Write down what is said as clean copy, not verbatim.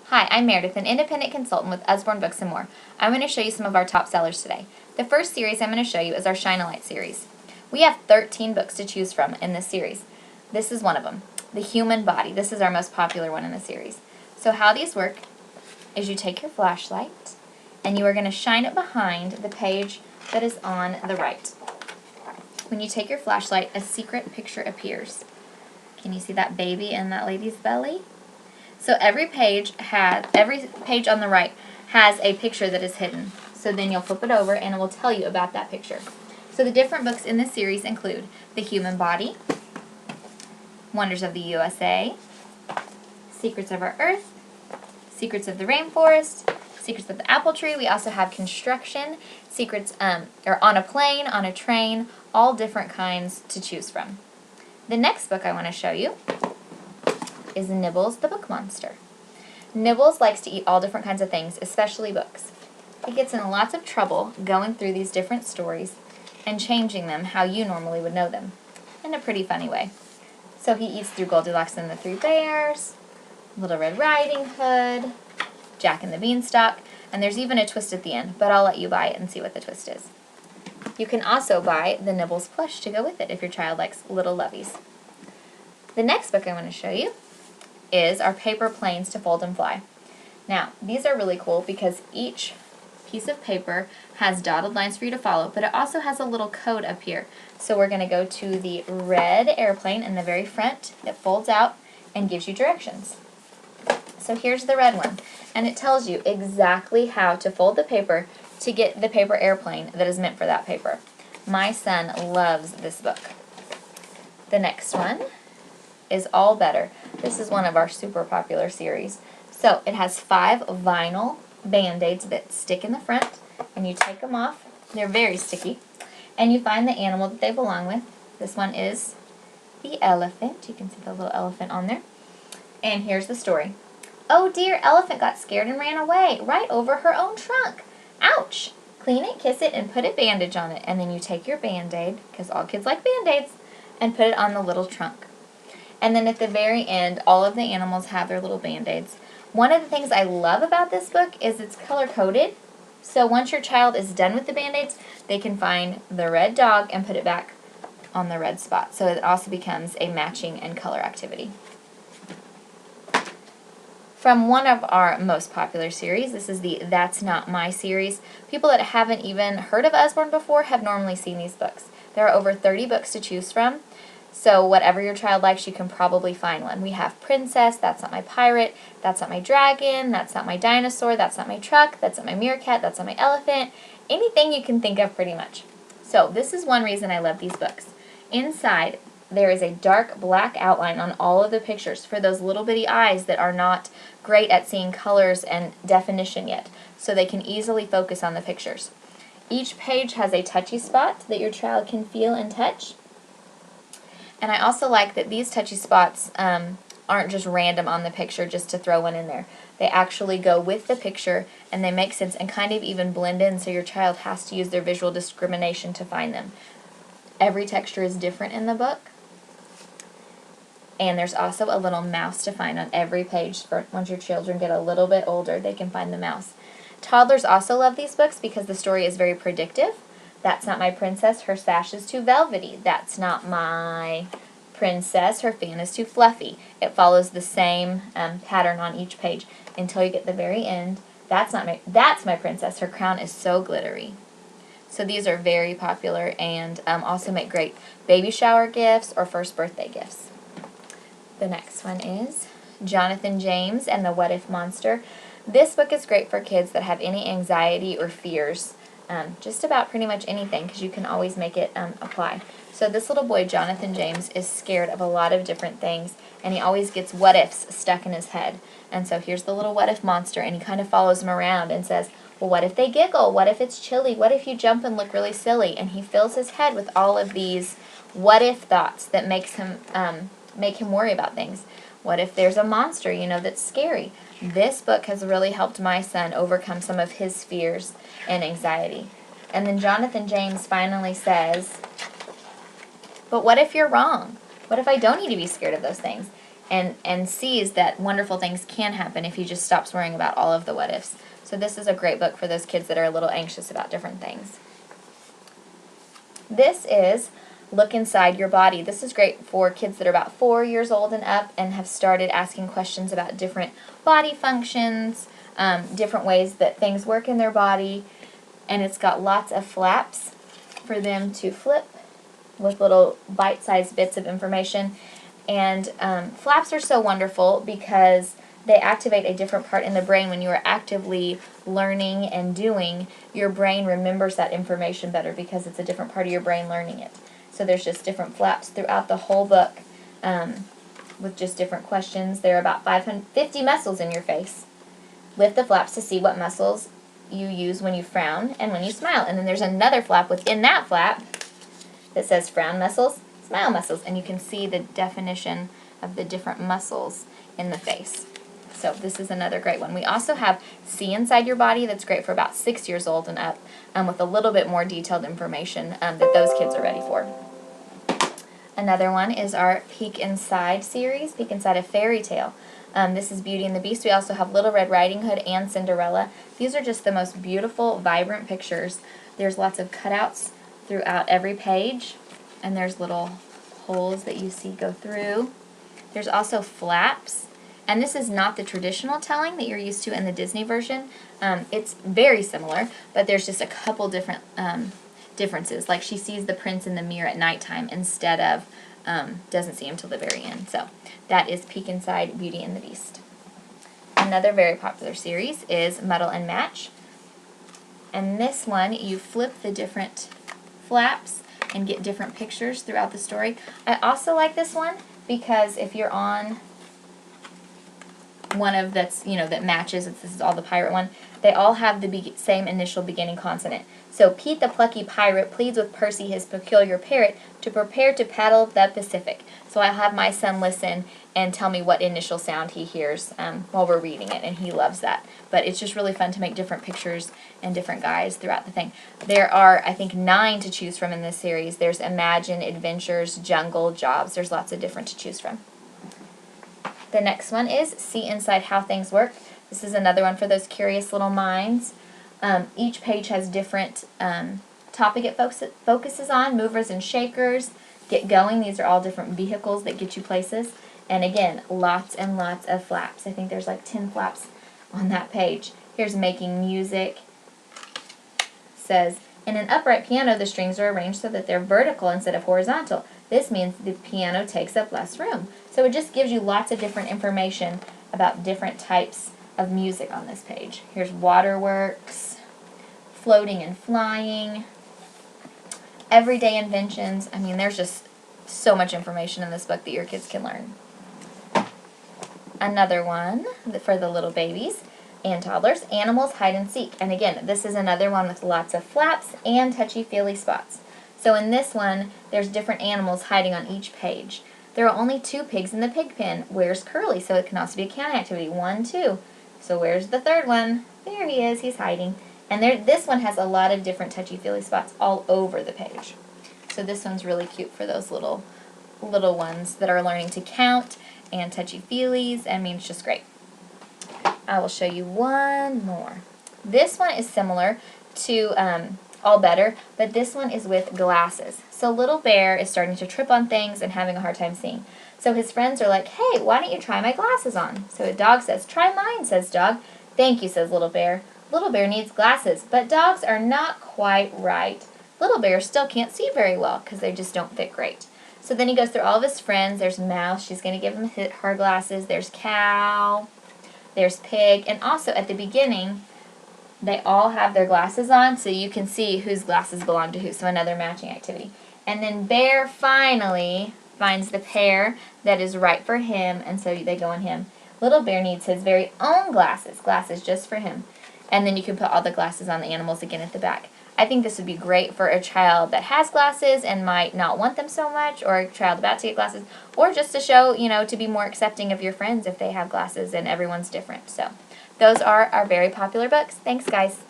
Hi, I'm Meredith, an independent consultant with Usborne Books & More. I'm going to show you some of our top sellers today. The first series I'm going to show you is our Shin Aite series. We have 13 books to choose from in this series. This is one of them, The Human Body. This is our most popular one in the series. So how these work is you take your flashlight and you are going to shine it behind the page that is on the right. When you take your flashlight, a secret picture appears. Can you see that baby in that lady's belly? So every page on the right has a picture that is hidden. So then you'll flip it over and it will tell you about that picture. So the different books in this series include The Human Body, Wonders of the USA, Secrets of Our Earth, Secrets of the Rainforest, Secrets of the Apple Tree. We also have Construction, Secrets or On a Plane, On a Train, all different kinds to choose from. The next book I want to show you is Nibbles, the Book Monster. Nibbles likes to eat all different kinds of things, especially books. He gets in lots of trouble going through these different stories and changing them how you normally would know them, in a pretty funny way. So he eats through Goldilocks and the Three Bears, Little Red Riding Hood, Jack and the Beanstalk, and there's even a twist at the end, but I'll let you buy it and see what the twist is. You can also buy the Nibbles plush to go with it if your child likes little loveys. The next book I want to show you is our paper planes to fold and fly. Now, these are really cool because each piece of paper has dotted lines for you to follow, but it also has a little code up here. So we're going to go to the red airplane in the very front. It folds out and gives you directions. So here's the red one, and it tells you exactly how to fold the paper to get the paper airplane that is meant for that paper. My son loves this book. The next one is All Better. This is one of our super popular series. So it has 5 vinyl Band-Aids that stick in the front, and you take them off. They're very sticky. And you find the animal that they belong with. This one is the elephant. You can see the little elephant on there. And here's the story. Oh dear, elephant got scared and ran away, right over her own trunk. Ouch! Clean it, kiss it, and put a bandage on it. And then you take your Band-Aid, because all kids like Band-Aids, and put it on the little trunk. And then at the very end, all of the animals have their little Band-Aids. One of the things I love about this book is it's color-coded. So once your child is done with the Band-Aids, they can find the red dog and put it back on the red spot. So it also becomes a matching and color activity. From one of our most popular series, this is the That's Not My series. People that haven't even heard of Usborne before have normally seen these books. There are over 30 books to choose from. So whatever your child likes, you can probably find one. We have Princess, That's Not My Pirate, That's Not My Dragon, That's Not My Dinosaur, That's Not My Truck, That's Not My Meerkat, That's Not My Elephant, anything you can think of pretty much. So this is one reason I love these books. Inside, there is a dark black outline on all of the pictures for those little bitty eyes that are not great at seeing colors and definition yet, so they can easily focus on the pictures. Each page has a touchy spot that your child can feel and touch. And I also like that these touchy spots aren't just random on the picture just to throw one in there. They actually go with the picture and they make sense and kind of even blend in, so your child has to use their visual discrimination to find them. Every texture is different in the book. And there's also a little mouse to find on every page. For once your children get a little bit older, they can find the mouse. Toddlers also love these books because the story is very predictive. That's Not My Princess, her sash is too velvety. That's Not My Princess, her fan is too fluffy. It follows the same pattern on each page until you get the very end. That's My Princess, her crown is so glittery. So these are very popular and also make great baby shower gifts or first birthday gifts. The next one is Jonathan James and the What If Monster. This book is great for kids that have any anxiety or fears. Just about pretty much anything, because you can always make it apply. So this little boy, Jonathan James, is scared of a lot of different things, and he always gets what-ifs stuck in his head. And so here's the little what-if monster, and he kind of follows him around and says, well, what if they giggle? What if it's chilly? What if you jump and look really silly? And he fills his head with all of these what-if thoughts that make him worry about things. What if there's a monster, that's scary? This book has really helped my son overcome some of his fears and anxiety. And then Jonathan James finally says, but what if you're wrong? What if I don't need to be scared of those things? and sees that wonderful things can happen if he just stops worrying about all of the what ifs. So this is a great book for those kids that are a little anxious about different things. This is Look Inside Your Body. This is great for kids that are about 4 years old and up and have started asking questions about different body functions, different ways that things work in their body, and it's got lots of flaps for them to flip with little bite-sized bits of information. And flaps are so wonderful because they activate a different part in the brain. When you are actively learning and doing, your brain remembers that information better because it's a different part of your brain learning it. So there's just different flaps throughout the whole book with just different questions. There are about 550 muscles in your face. Lift the flaps to see what muscles you use when you frown and when you smile. And then there's another flap within that flap that says frown muscles, smile muscles, and you can see the definition of the different muscles in the face. So this is another great one. We also have See Inside Your Body that's great for about 6 years old and up with a little bit more detailed information that those kids are ready for. Another one is our Peek Inside series, Peek Inside a Fairy Tale. This is Beauty and the Beast. We also have Little Red Riding Hood and Cinderella. These are just the most beautiful, vibrant pictures. There's lots of cutouts throughout every page, and there's little holes that you see go through. There's also flaps. And this is not the traditional telling that you're used to in the Disney version. It's very similar, but there's just a couple different differences. Like she sees the prince in the mirror at nighttime instead of doesn't see him till the very end. So that is Peek Inside Beauty and the Beast. Another very popular series is Muddle and Match. And this one, you flip the different flaps and get different pictures throughout the story. I also like this one because if you're on one of that's, that matches, this is all the pirate one, they all have the same initial beginning consonant. So Pete the plucky pirate pleads with Percy his peculiar parrot to prepare to paddle the Pacific. So I'll have my son listen and tell me what initial sound he hears while we're reading it, and he loves that. But it's just really fun to make different pictures and different guys throughout the thing. There are, I think, 9 to choose from in this series. There's Imagine, Adventures, Jungle, Jobs. There's lots of different to choose from. The next one is See Inside How Things Work. This is another one for those curious little minds. Each page has different topic it focuses on, movers and shakers, get going. These are all different vehicles that get you places. And again, lots and lots of flaps. I think there's like 10 flaps on that page. Here's Making Music. Says, in an upright piano, the strings are arranged so that they're vertical instead of horizontal. This means the piano takes up less room. So it just gives you lots of different information about different types of music on this page. Here's Waterworks, Floating and Flying, Everyday Inventions. I mean, there's just so much information in this book that your kids can learn. Another one for the little babies and toddlers, Animals Hide and Seek. And again, this is another one with lots of flaps and touchy-feely spots. So in this one, there's different animals hiding on each page. There are only 2 pigs in the pig pen. Where's Curly? So it can also be a counting activity. 1, 2. So where's the third one? There he is. He's hiding. And this one has a lot of different touchy-feely spots all over the page. So this one's really cute for those little ones that are learning to count and touchy-feelies. I mean, it's just great. I will show you one more. This one is similar to All Better, but this one is with glasses. So Little Bear is starting to trip on things and having a hard time seeing. So his friends are like, hey, why don't you try my glasses on? So a dog says, try mine, says Dog. Thank you, says Little Bear. Little Bear needs glasses, but dogs are not quite right. Little Bear still can't see very well because they just don't fit great. So then he goes through all of his friends. There's Mouse. She's going to give him her glasses. There's Cow. There's Pig. And also at the beginning, they all have their glasses on, so you can see whose glasses belong to who. So another matching activity. And then Bear finally finds the pair that is right for him, and so they go on him. Little Bear needs his very own glasses just for him. And then you can put all the glasses on the animals again at the back. I think this would be great for a child that has glasses and might not want them so much, or a child about to get glasses, or just to show, to be more accepting of your friends if they have glasses and everyone's different. So those are our very popular books. Thanks, guys.